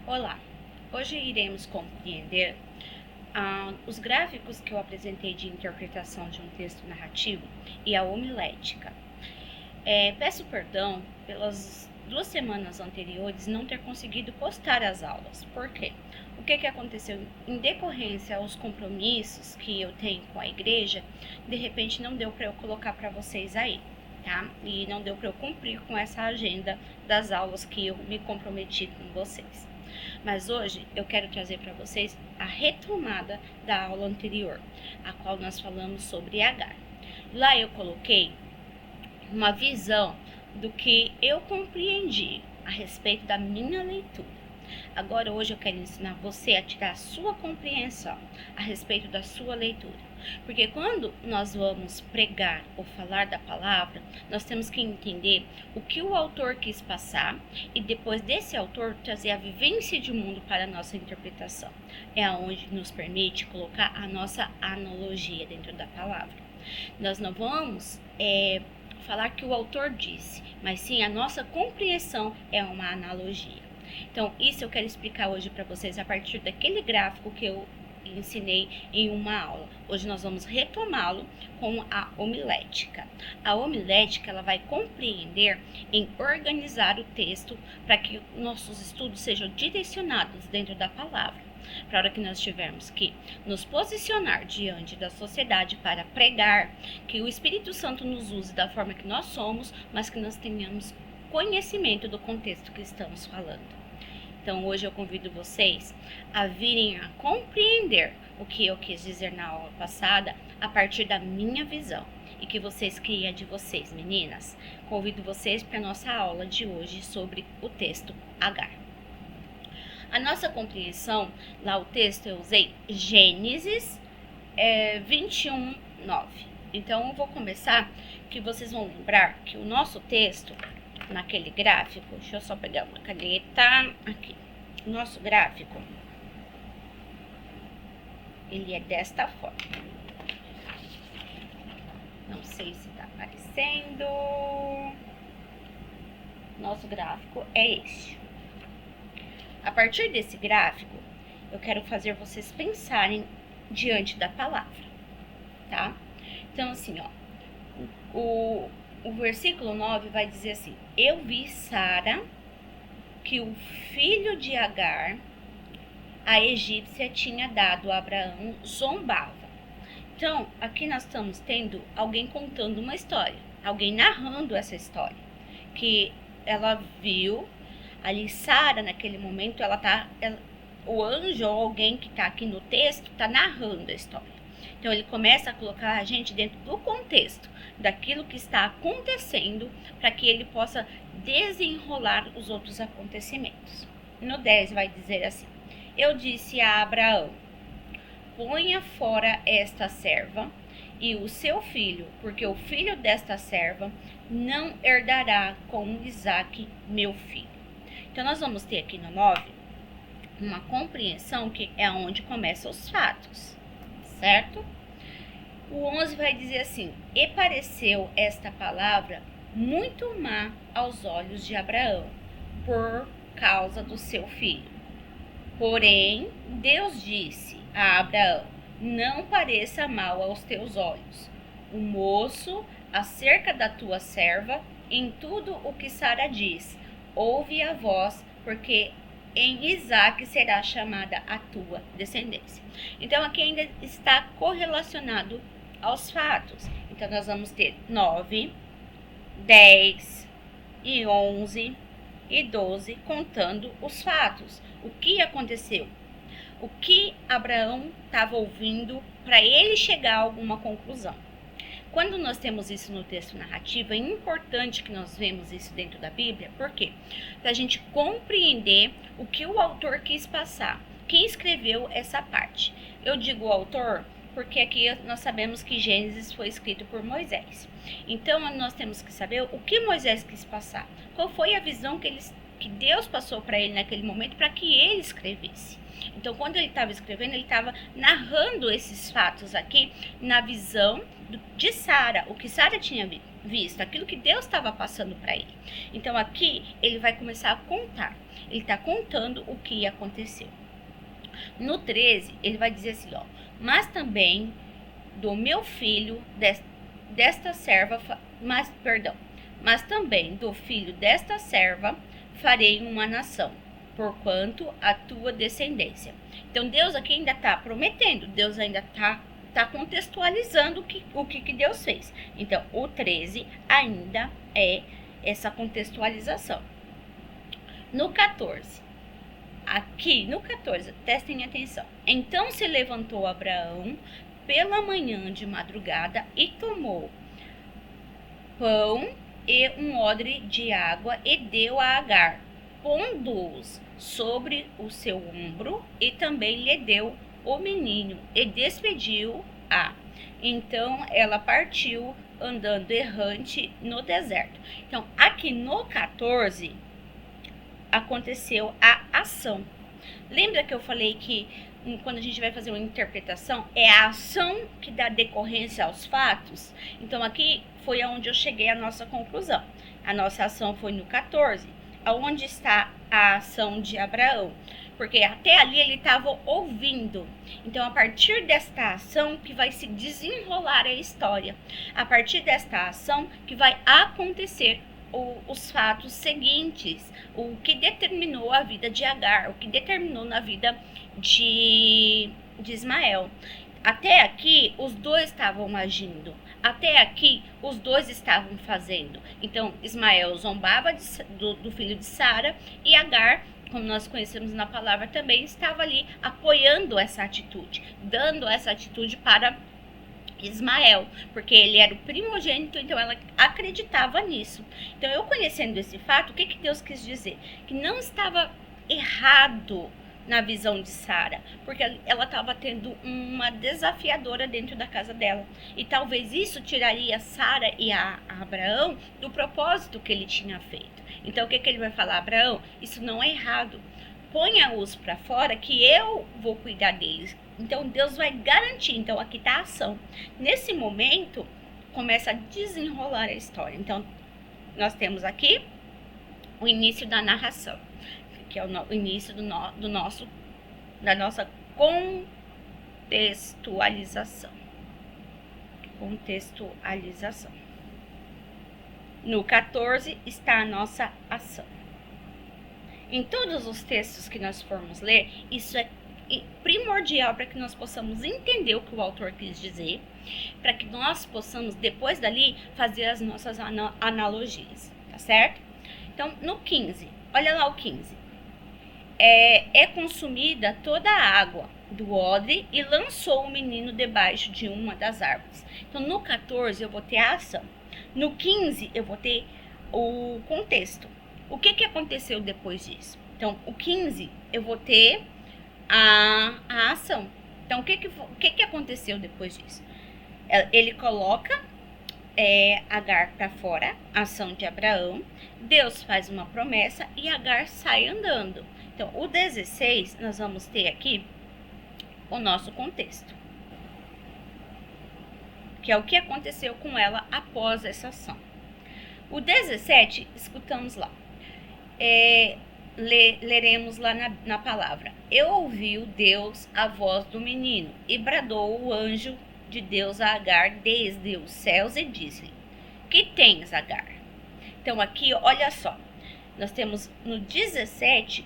Olá, hoje iremos compreender os gráficos que eu apresentei de interpretação de um texto narrativo e a homilética. Peço perdão pelas 2 semanas anteriores não ter conseguido postar as aulas. Por quê? O que aconteceu? Em decorrência aos compromissos que eu tenho com a igreja, de repente não deu para eu colocar para vocês aí, tá? E não deu para eu cumprir com essa agenda das aulas que eu me comprometi com vocês. Mas hoje eu quero trazer para vocês a retomada da aula anterior, a qual nós falamos sobre H. Lá eu coloquei uma visão do que eu compreendi a respeito da minha leitura. Agora, hoje eu quero ensinar você a tirar a sua compreensão a respeito da sua leitura. Porque quando nós vamos pregar ou falar da palavra, nós temos que entender o que o autor quis passar e depois desse autor trazer a vivência de mundo para a nossa interpretação. É onde nos permite colocar a nossa analogia dentro da palavra. Nós não vamos falar que o autor disse, mas sim a nossa compreensão é uma analogia. Então, isso eu quero explicar hoje para vocês a partir daquele gráfico que eu ensinei em uma aula. Hoje nós vamos retomá-lo com a homilética. A homilética, ela vai compreender em organizar o texto para que nossos estudos sejam direcionados dentro da palavra. Para a hora que nós tivermos que nos posicionar diante da sociedade para pregar, que o Espírito Santo nos use da forma que nós somos, mas que nós tenhamos conhecimento do contexto que estamos falando. Então, hoje eu convido vocês a virem a compreender o que eu quis dizer na aula passada a partir da minha visão e que vocês criem de vocês, meninas. Convido vocês para a nossa aula de hoje sobre o texto H. A nossa compreensão, lá o texto eu usei Gênesis 21:9. Então, eu vou começar que vocês vão lembrar que o nosso texto, naquele gráfico, deixa eu só pegar uma caneta aqui. O nosso gráfico, ele é desta forma. Não sei se tá aparecendo. Nosso gráfico é este. A partir desse gráfico, eu quero fazer vocês pensarem diante da palavra, tá? Então, assim, ó, o versículo 9 vai dizer assim: eu vi Sara, que o filho de Agar, a egípcia, tinha dado a Abraão, zombava. Então, aqui nós estamos tendo alguém contando uma história, alguém narrando essa história, que ela viu ali Sara, naquele momento, o anjo ou alguém que está aqui no texto está narrando a história. Então, ele começa a colocar a gente dentro do contexto, daquilo que está acontecendo, para que ele possa desenrolar os outros acontecimentos. No 10 vai dizer assim: eu disse a Abraão, ponha fora esta serva e o seu filho, porque o filho desta serva não herdará com Isaque, meu filho. Então, nós vamos ter aqui no 9 uma compreensão que é onde começam os fatos, certo? O 11 vai dizer assim: e pareceu esta palavra muito má aos olhos de Abraão, por causa do seu filho. Porém, Deus disse a Abraão: não pareça mal aos teus olhos o moço acerca da tua serva. Em tudo o que Sara diz, ouve a voz, porque em Isaque será chamada a tua descendência. Então, aqui ainda está correlacionado aos fatos. Então, nós vamos ter 9, 10 e 11 e 12 contando os fatos. O que aconteceu? O que Abraão estava ouvindo para ele chegar a alguma conclusão. Quando nós temos isso no texto narrativo, é importante que nós vemos isso dentro da Bíblia. Por quê? Para a gente compreender o que o autor quis passar. Quem escreveu essa parte? Eu digo o autor porque aqui nós sabemos que Gênesis foi escrito por Moisés. Então, nós temos que saber o que Moisés quis passar. Qual foi a visão que Deus passou para ele naquele momento para que ele escrevesse. Então, quando ele estava escrevendo, ele estava narrando esses fatos aqui na visão de Sara, o que Sara tinha visto, aquilo que Deus estava passando para ele. Então aqui ele vai começar a contar. Ele está contando o que aconteceu. No 13, ele vai dizer assim, ó: mas também do meu filho desta serva, mas também do filho desta serva farei uma nação, porquanto a tua descendência. Então Deus aqui ainda está prometendo, Deus ainda está contextualizando o que Deus fez. Então o 13 ainda é essa contextualização. No 14, aqui no 14, prestem atenção. Então se levantou Abraão pela manhã de madrugada e tomou pão e um odre de água e deu a Agar, pondo-os sobre o seu ombro, e também lhe deu o menino e despediu-a. Então ela partiu andando errante no deserto. Então aqui no 14 aconteceu a ação. Lembra que eu falei que quando a gente vai fazer uma interpretação, é a ação que dá decorrência aos fatos? Então aqui foi onde eu cheguei à nossa conclusão. A nossa ação foi no 14. Aonde está a ação de Abraão? Porque até ali ele estava ouvindo. Então a partir desta ação que vai se desenrolar a história. A partir desta ação que vai acontecer os fatos seguintes, o que determinou a vida de Agar, o que determinou na vida de Ismael. Até aqui, os dois estavam agindo. Até aqui, os dois estavam fazendo. Então, Ismael zombava do filho de Sara, e Agar, como nós conhecemos na palavra também, estava ali apoiando essa atitude, dando essa atitude para Ismael, porque ele era o primogênito, então ela acreditava nisso. Então, eu conhecendo esse fato, o que Deus quis dizer? Que não estava errado na visão de Sara, porque ela estava tendo uma desafiadora dentro da casa dela, e talvez isso tiraria Sara e a Abraão do propósito que ele tinha feito. Então o que ele vai falar? Abraão, isso não é errado, ponha-os para fora que eu vou cuidar deles. Então Deus vai garantir. Então aqui está a ação. Nesse momento começa a desenrolar a história. Então nós temos aqui o início da narração, que é o início da nossa contextualização. No 14 está a nossa ação. Em todos os textos que nós formos ler, isso é primordial para que nós possamos entender o que o autor quis dizer, para que nós possamos, depois dali, fazer as nossas analogias, tá certo? Então, no 15, olha lá o 15. É consumida toda a água do odre e lançou o menino debaixo de uma das árvores. Então, no 14 eu vou ter a ação. No 15 eu vou ter o contexto. O que aconteceu depois disso? Então, o 15 eu vou ter a ação. Então, o que aconteceu depois disso? Ele coloca Agar para fora, a ação de Abraão. Deus faz uma promessa e Agar sai andando. Então, o 16, nós vamos ter aqui o nosso contexto, que é o que aconteceu com ela após essa ação. O 17, escutamos lá. Leremos lá na palavra. Eu ouviu Deus a voz do menino, e bradou o anjo de Deus a Agar desde os céus e disse-lhe: que tens, Agar? Então aqui, olha só, nós temos no 17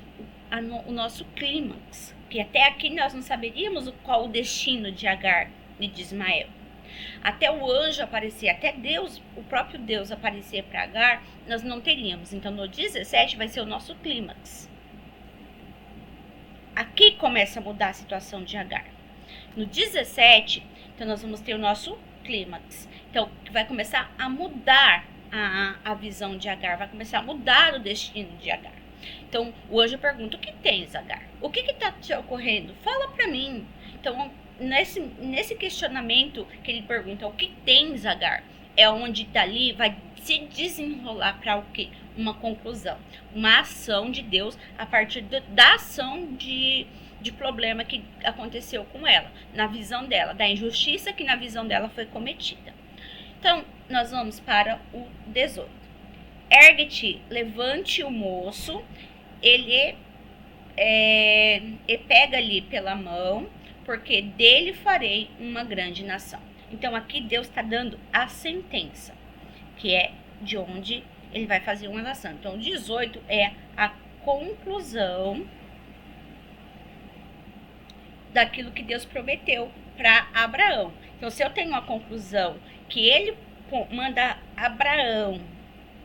o nosso clímax, que até aqui nós não saberíamos qual o destino de Agar e de Ismael. Até o anjo aparecer, até Deus, o próprio Deus aparecer para Agar, nós não teríamos. Então no 17 vai ser o nosso clímax. Aqui começa a mudar a situação de Agar. No 17, então nós vamos ter o nosso clímax. Então vai começar a mudar a visão de Agar, vai começar a mudar o destino de Agar. Então o anjo pergunta: o que tens, Agar? O que está te ocorrendo? Fala para mim. Então nesse questionamento que ele pergunta: o que tens, Agar? É onde dali vai se desenrolar para o quê? Uma conclusão, uma ação de Deus a partir da ação de problema que aconteceu com ela, na visão dela, da injustiça que na visão dela foi cometida. Então, nós vamos para o 18. Ergue-te, levante o moço, ele pega ali pela mão, porque dele farei uma grande nação. Então, aqui Deus está dando a sentença, que é de onde ele vai fazer uma nação. Então, o 18 é a conclusão daquilo que Deus prometeu para Abraão. Então, se eu tenho uma conclusão que ele manda Abraão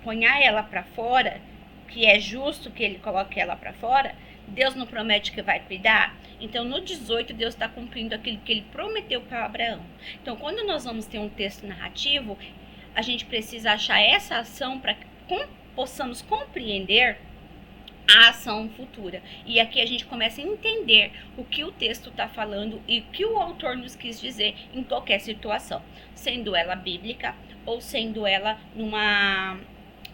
ponhar ela para fora, que é justo que ele coloque ela para fora, Deus não promete que vai cuidar? Então, no 18, Deus está cumprindo aquilo que ele prometeu para Abraão. Então, quando nós vamos ter um texto narrativo, a gente precisa achar essa ação para que possamos compreender a ação futura. E aqui a gente começa a entender o que o texto está falando e o que o autor nos quis dizer em qualquer situação, sendo ela bíblica ou sendo ela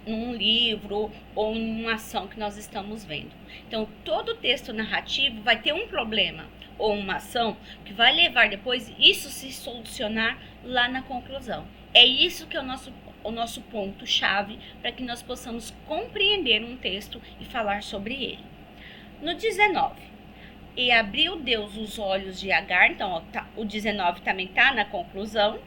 num livro ou numa ação que nós estamos vendo. Então, todo texto narrativo vai ter um problema ou uma ação que vai levar depois isso se solucionar lá na conclusão. É isso que é o nosso ponto-chave para que nós possamos compreender um texto e falar sobre ele. No 19, e abriu Deus os olhos de Agar, então ó, o 19 também está na conclusão,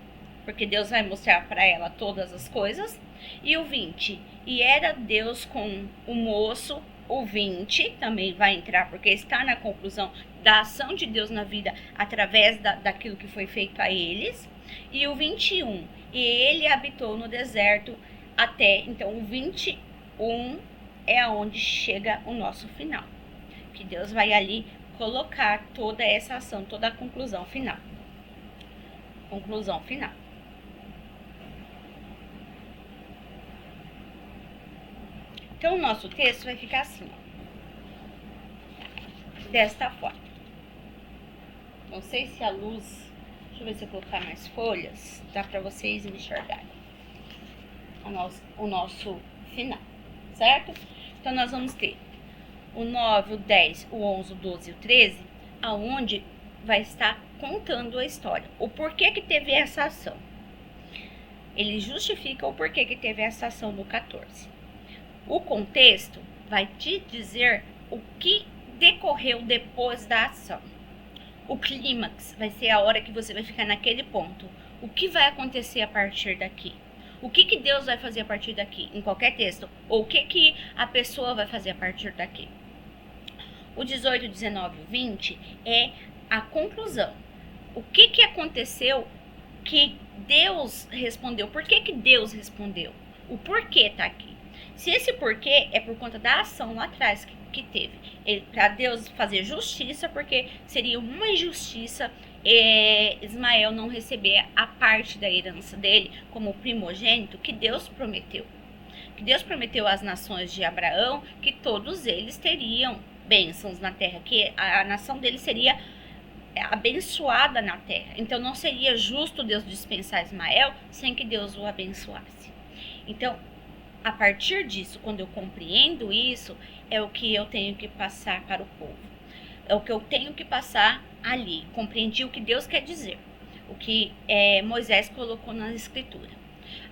porque Deus vai mostrar para ela todas as coisas. E o 20, e era Deus com o moço, o 20 também vai entrar, porque está na conclusão da ação de Deus na vida através daquilo que foi feito a eles. E o 21, e ele habitou no deserto até, então o 21 é onde chega o nosso final, que Deus vai ali colocar toda essa ação, toda a conclusão final. Conclusão final. Então, o nosso texto vai ficar assim, ó, desta forma. Não sei se a luz... Deixa eu ver se eu colocar mais folhas, dá para vocês enxergarem o nosso final, certo? Então, nós vamos ter o 9, o 10, o 11, o 12 e o 13, aonde vai estar contando a história. O porquê que teve essa ação. Ele justifica o porquê que teve essa ação no 14. O contexto vai te dizer o que decorreu depois da ação. O clímax vai ser a hora que você vai ficar naquele ponto. O que vai acontecer a partir daqui? O que Deus vai fazer a partir daqui? Em qualquer texto. Ou o que a pessoa vai fazer a partir daqui? O 18, 19 e 20 é a conclusão. O que aconteceu que Deus respondeu? Por que Deus respondeu? O porquê está aqui. Se esse porquê é por conta da ação lá atrás que teve, para Deus fazer justiça, porque seria uma injustiça Ismael não receber a parte da herança dele como primogênito que Deus prometeu. Que Deus prometeu às nações de Abraão que todos eles teriam bênçãos na terra, que a nação dele seria abençoada na terra. Então não seria justo Deus dispensar Ismael sem que Deus o abençoasse. Então, a partir disso, quando eu compreendo isso, é o que eu tenho que passar para o povo. É o que eu tenho que passar ali. Compreendi o que Deus quer dizer. O que Moisés colocou na escritura.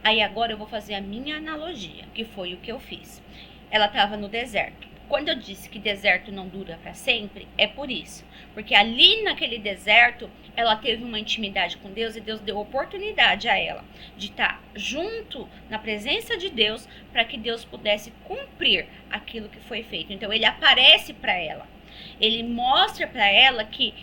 Aí agora eu vou fazer a minha analogia, que foi o que eu fiz. Ela estava no deserto. Quando eu disse que deserto não dura para sempre, é por isso. Porque ali naquele deserto, ela teve uma intimidade com Deus e Deus deu oportunidade a ela de estar junto na presença de Deus para que Deus pudesse cumprir aquilo que foi feito. Então ele aparece para ela. Ele mostra para ela que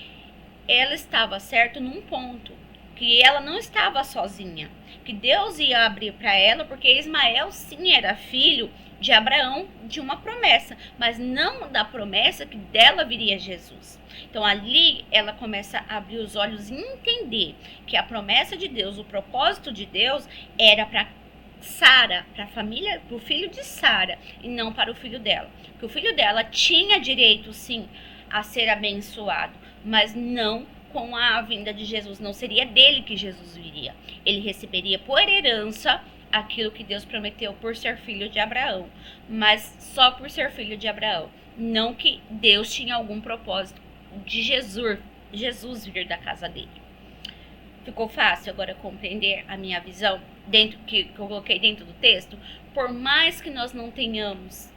ela estava certa num ponto, que ela não estava sozinha, que Deus ia abrir para ela, porque Ismael sim era filho de Abraão, de uma promessa, mas não da promessa que dela viria Jesus. Então ali ela começa a abrir os olhos e entender que a promessa de Deus, o propósito de Deus era para Sara, para a família, para o filho de Sara e não para o filho dela. Que o filho dela tinha direito sim a ser abençoado, mas não com a vinda de Jesus. Não seria dele que Jesus viria. Ele receberia por herança aquilo que Deus prometeu por ser filho de Abraão, mas só por ser filho de Abraão. Não que Deus tinha algum propósito de Jesus vir da casa dele. Ficou fácil agora compreender a minha visão dentro que eu coloquei dentro do texto? Por mais que nós não tenhamos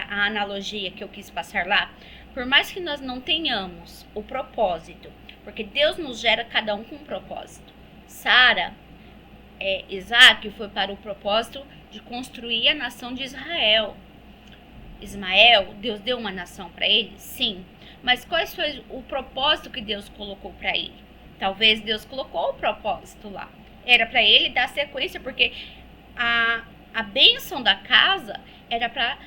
a analogia que eu quis passar lá, por mais que nós não tenhamos o propósito, porque Deus nos gera cada um com um propósito. Sara, Isaac foi para o propósito de construir a nação de Israel. Ismael, Deus deu uma nação para ele? Sim. Mas qual foi o propósito que Deus colocou para ele? Talvez Deus colocou o propósito lá. Era para ele dar sequência, porque a bênção da casa era para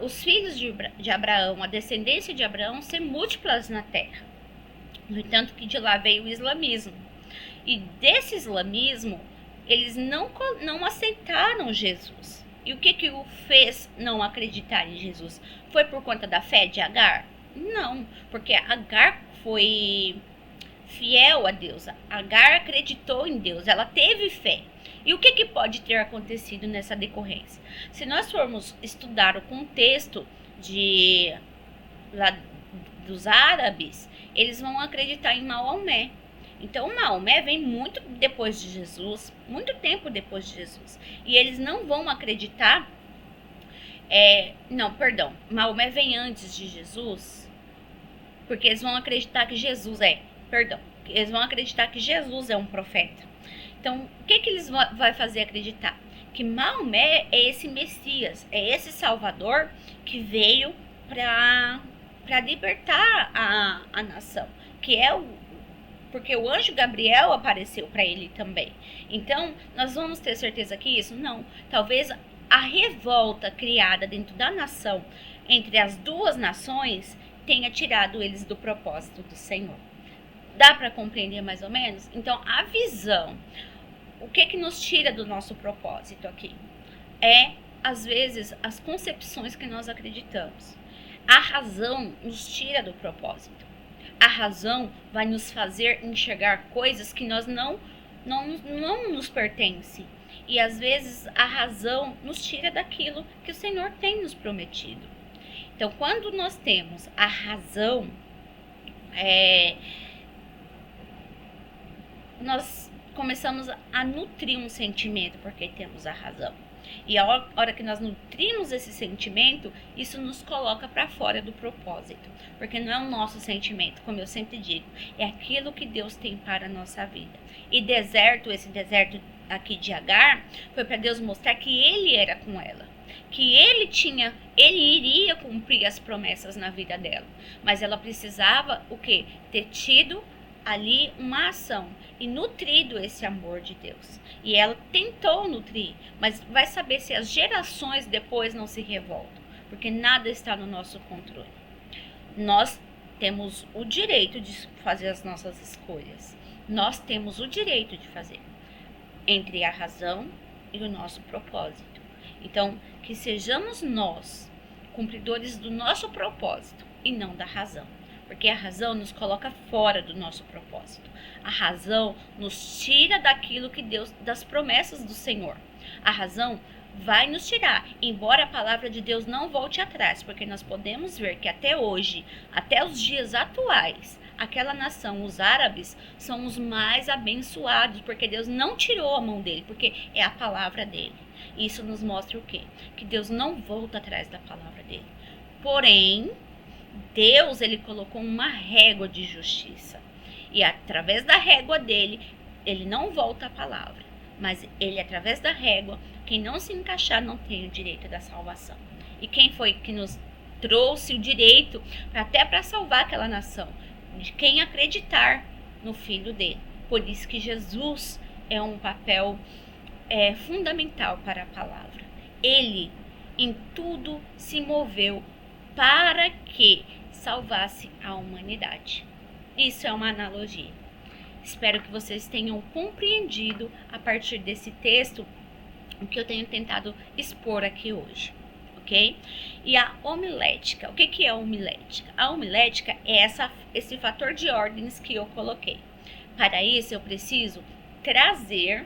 os filhos de Abraão, a descendência de Abraão, ser múltiplas na terra. No entanto, que de lá veio o islamismo. E desse islamismo, eles não aceitaram Jesus. E o que o fez não acreditar em Jesus? Foi por conta da fé de Agar? Não, porque Agar foi fiel a Deus. Agar acreditou em Deus, ela teve fé. E o que pode ter acontecido nessa decorrência? Se nós formos estudar o contexto dos árabes, eles vão acreditar em Maomé. Então, Maomé vem muito depois de Jesus, muito tempo depois de Jesus. E eles não vão acreditar... Maomé vem antes de Jesus, porque eles vão acreditar que Jesus eles vão acreditar que Jesus é um profeta. Então, o que eles vão fazer acreditar? Que Maomé é esse Messias, é esse Salvador que veio para libertar a nação, que é porque o anjo Gabriel apareceu para ele também. Então, nós vamos ter certeza que isso? Não. Talvez a revolta criada dentro da nação, entre as duas nações, tenha tirado eles do propósito do Senhor. Dá para compreender mais ou menos? Então, a visão, o que nos tira do nosso propósito aqui? Às vezes, as concepções que nós acreditamos. A razão nos tira do propósito. A razão vai nos fazer enxergar coisas que nós não nos pertencem. E às vezes a razão nos tira daquilo que o Senhor tem nos prometido. Então, quando nós temos a razão, nós começamos a nutrir um sentimento porque temos a razão. E a hora que nós nutrimos esse sentimento, isso nos coloca para fora do propósito. Porque não é o nosso sentimento, como eu sempre digo, é aquilo que Deus tem para a nossa vida. E esse deserto aqui de Agar, foi para Deus mostrar que Ele era com ela. Que Ele iria cumprir as promessas na vida dela. Mas ela precisava, ter tido ali uma ação e nutrido esse amor de Deus. E ela tentou nutrir, mas vai saber se as gerações depois não se revoltam, porque nada está no nosso controle. Nós temos o direito de fazer as nossas escolhas. Nós temos o direito de fazer entre a razão e o nosso propósito. Então, que sejamos nós cumpridores do nosso propósito e não da razão. Porque a razão nos coloca fora do nosso propósito. A razão nos tira daquilo que Deus, das promessas do Senhor. A razão vai nos tirar, embora a palavra de Deus não volte atrás, porque nós podemos ver que até hoje, até os dias atuais, aquela nação, os árabes, são os mais abençoados, porque Deus não tirou a mão dele, porque é a palavra dele. Isso nos mostra o quê? Que Deus não volta atrás da palavra dele. Porém, Deus, ele colocou uma régua de justiça. E através da régua dele, ele não volta a palavra. Mas ele, através da régua, quem não se encaixar não tem o direito da salvação. E quem foi que nos trouxe o direito até para salvar aquela nação? De quem acreditar no Filho dele. Por isso que Jesus é um papel fundamental para a palavra. Ele, em tudo, se moveu para que salvasse a humanidade. Isso é uma analogia. Espero que vocês tenham compreendido a partir desse texto o que eu tenho tentado expor aqui hoje, ok? E a homilética, o que é a homilética? A homilética é esse fator de ordens que eu coloquei. Para isso eu preciso trazer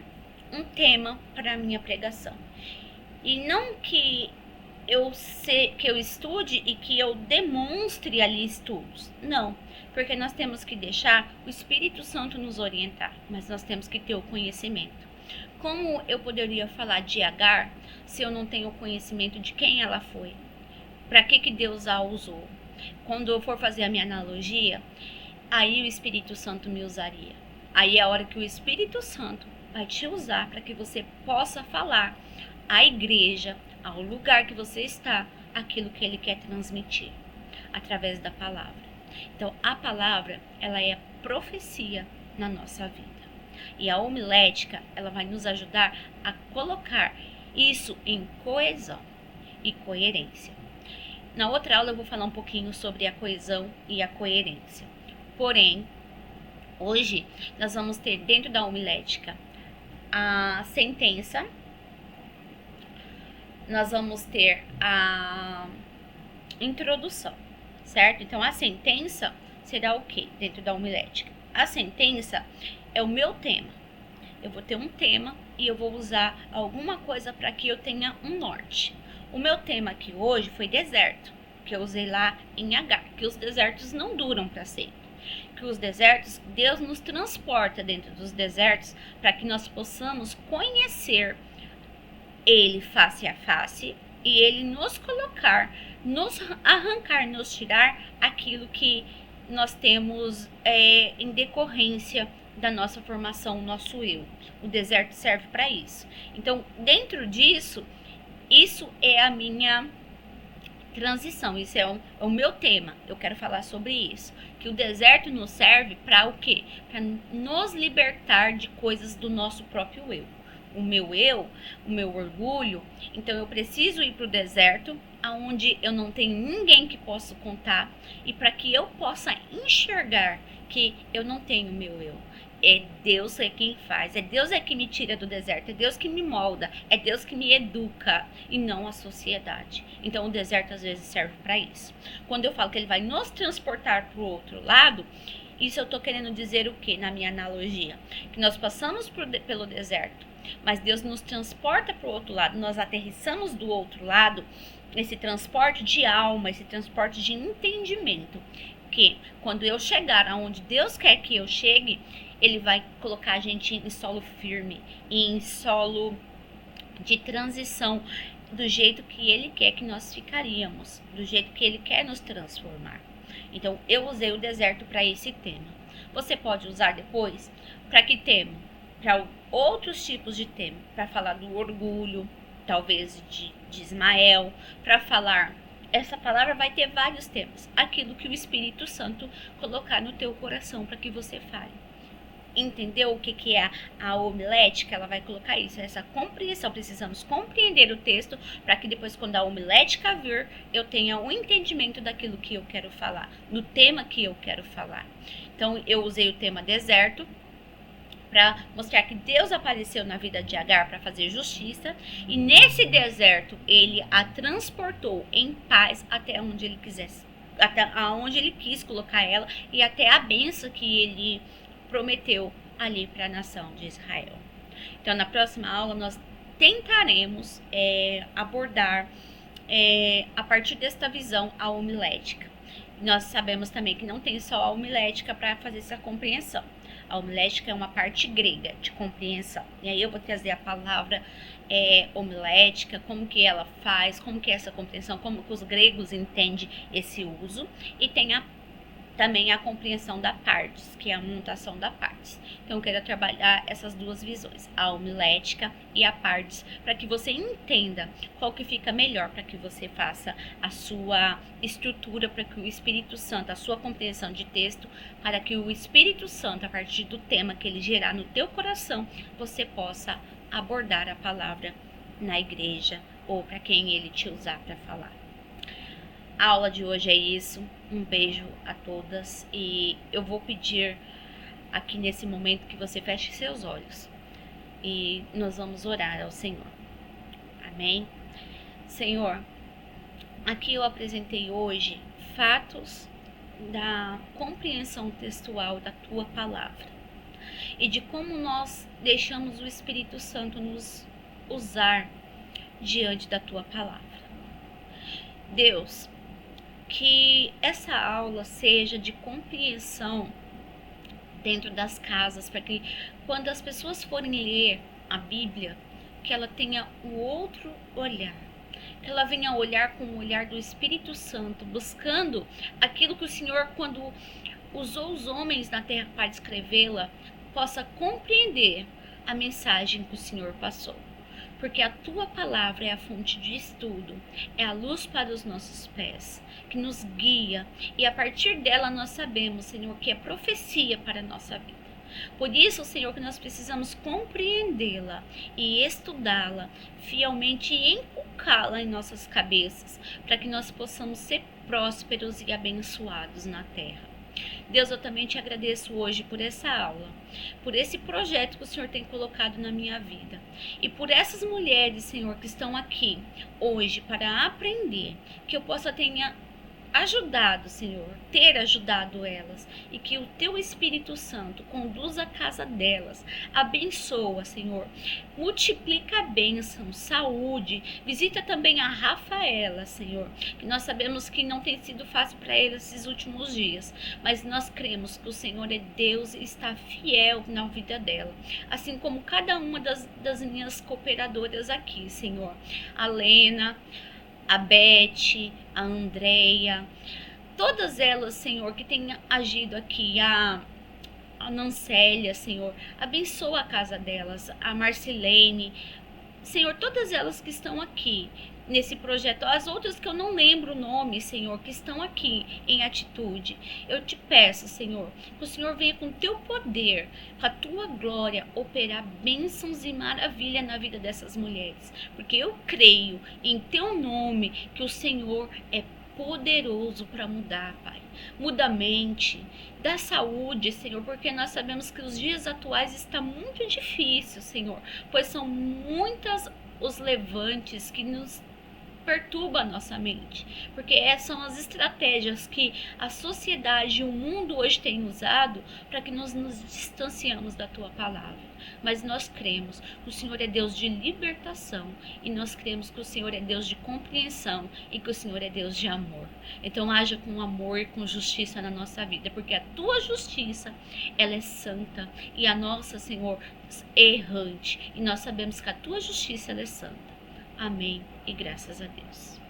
um tema para a minha pregação. E não que que eu estude e que eu demonstre ali estudos. Não, porque nós temos que deixar o Espírito Santo nos orientar, mas nós temos que ter o conhecimento. Como eu poderia falar de Agar se eu não tenho o conhecimento de quem ela foi? Para que Deus a usou? Quando eu for fazer a minha analogia, aí o Espírito Santo me usaria. Aí é a hora que o Espírito Santo vai te usar para que você possa falar à igreja, ao lugar que você está, aquilo que ele quer transmitir através da palavra. Então, a palavra, ela é profecia na nossa vida. E a homilética, ela vai nos ajudar a colocar isso em coesão e coerência. Na outra aula eu vou falar um pouquinho sobre a coesão e a coerência. Porém, hoje nós vamos ter dentro da homilética a sentença, nós vamos ter a introdução, certo? Então, a sentença será o que dentro da homilética? A sentença é o meu tema. Eu vou ter um tema e eu vou usar alguma coisa para que eu tenha um norte. O meu tema aqui hoje foi deserto, que eu usei lá em H, que os desertos não duram para sempre. Que os desertos, Deus nos transporta dentro dos desertos para que nós possamos conhecer ele face a face e ele nos colocar, nos arrancar, nos tirar aquilo que nós temos em decorrência da nossa formação, nosso eu. O deserto serve para isso. Então, dentro disso, isso é a minha transição, isso é o meu tema. Eu quero falar sobre isso. Que o deserto nos serve para o quê? Para nos libertar de coisas do nosso próprio eu. O meu orgulho. Então eu preciso ir para o deserto, aonde eu não tenho ninguém que possa contar, e para que eu possa enxergar que eu não tenho meu eu. É Deus é quem faz, é Deus é que me tira do deserto, é Deus que me molda, é Deus que me educa e não a sociedade. Então o deserto às vezes serve para isso. Quando eu falo que ele vai nos transportar para o outro lado, isso eu estou querendo dizer o que na minha analogia? Que nós passamos pelo deserto, mas Deus nos transporta para o outro lado, nós aterrissamos do outro lado, esse transporte de alma, esse transporte de entendimento, que quando eu chegar aonde Deus quer que eu chegue, ele vai colocar a gente em solo firme, em solo de transição, do jeito que ele quer que nós ficaríamos, do jeito que ele quer nos transformar. Então, eu usei o deserto para esse tema. Você pode usar depois para que tema? Para outros tipos de tema, para falar do orgulho, talvez de Ismael, para falar. Essa palavra vai ter vários temas. Aquilo que o Espírito Santo colocar no teu coração para que você fale. Entendeu o que é a homilética? Ela vai colocar isso, essa compreensão. Precisamos compreender o texto para que depois, quando a homilética vir, eu tenha um entendimento daquilo que eu quero falar, do tema que eu quero falar. Então, eu usei o tema deserto para mostrar que Deus apareceu na vida de Agar para fazer justiça, e nesse deserto ele a transportou em paz até onde ele quisesse, até aonde ele quis colocar ela, e até a bênção que ele prometeu ali para a nação de Israel. Então, na próxima aula nós tentaremos abordar a partir desta visão a homilética. Nós sabemos também que não tem só a homilética para fazer essa compreensão. A homilética é uma parte grega de compreensão. E aí eu vou trazer a palavra homilética, como que ela faz, como que é essa compreensão, como que os gregos entendem esse uso. E tem também a compreensão da partes, que é a mutação da partes. Então, eu quero trabalhar essas duas visões, a homilética e a partes, para que você entenda qual que fica melhor, para que você faça a sua estrutura, para que o Espírito Santo, a sua compreensão de texto, para que o Espírito Santo, a partir do tema que ele gerar no teu coração, você possa abordar a palavra na igreja ou para quem ele te usar para falar. A aula de hoje é isso. Um beijo a todas e eu vou pedir aqui nesse momento que você feche seus olhos e nós vamos orar ao Senhor. Amém? Senhor, aqui eu apresentei hoje fatos da compreensão textual da Tua Palavra e de como nós deixamos o Espírito Santo nos usar diante da Tua Palavra. Deus, que essa aula seja de compreensão dentro das casas, para que quando as pessoas forem ler a Bíblia, que ela tenha um outro olhar, que ela venha olhar com o olhar do Espírito Santo, buscando aquilo que o Senhor, quando usou os homens na terra para escrevê-la, possa compreender a mensagem que o Senhor passou. Porque a tua palavra é a fonte de estudo, é a luz para os nossos pés, que nos guia, e a partir dela nós sabemos, Senhor, que é profecia para a nossa vida. Por isso, Senhor, que nós precisamos compreendê-la e estudá-la fielmente e inculcá-la em nossas cabeças, para que nós possamos ser prósperos e abençoados na terra. Deus, eu também te agradeço hoje por essa aula, por esse projeto que o Senhor tem colocado na minha vida e por essas mulheres, Senhor, que estão aqui hoje para aprender, que eu possa ter ajudado, Senhor, ter ajudado elas, e que o teu Espírito Santo conduza a casa delas, abençoa, Senhor, multiplica a bênção, saúde, visita também a Rafaela, Senhor, que nós sabemos que não tem sido fácil para ela esses últimos dias, mas nós cremos que o Senhor é Deus e está fiel na vida dela, assim como cada uma das minhas cooperadoras aqui, Senhor, a Lena, a Beth, a Andreia, todas elas, Senhor, que têm agido aqui, a Nancélia, Senhor, abençoa a casa delas, a Marcilene, Senhor, todas elas que estão aqui nesse projeto, as outras que eu não lembro o nome, Senhor, que estão aqui em atitude, eu te peço, Senhor, que o Senhor venha com teu poder, com a tua glória, operar bênçãos e maravilha na vida dessas mulheres, porque eu creio em teu nome que o Senhor é poderoso para mudar, Pai. Muda a mente, dá saúde, Senhor, porque nós sabemos que os dias atuais está muito difícil, Senhor, pois são muitas os levantes que nos perturba a nossa mente, porque essas são as estratégias que a sociedade e o mundo hoje tem usado para que nós nos distanciamos da tua palavra. Mas nós cremos que o Senhor é Deus de libertação, e nós cremos que o Senhor é Deus de compreensão e que o Senhor é Deus de amor. Então haja com amor e com justiça na nossa vida, porque a tua justiça, ela é santa, e a nossa, Senhor, é errante, e nós sabemos que a tua justiça, ela é santa. Amém e graças a Deus.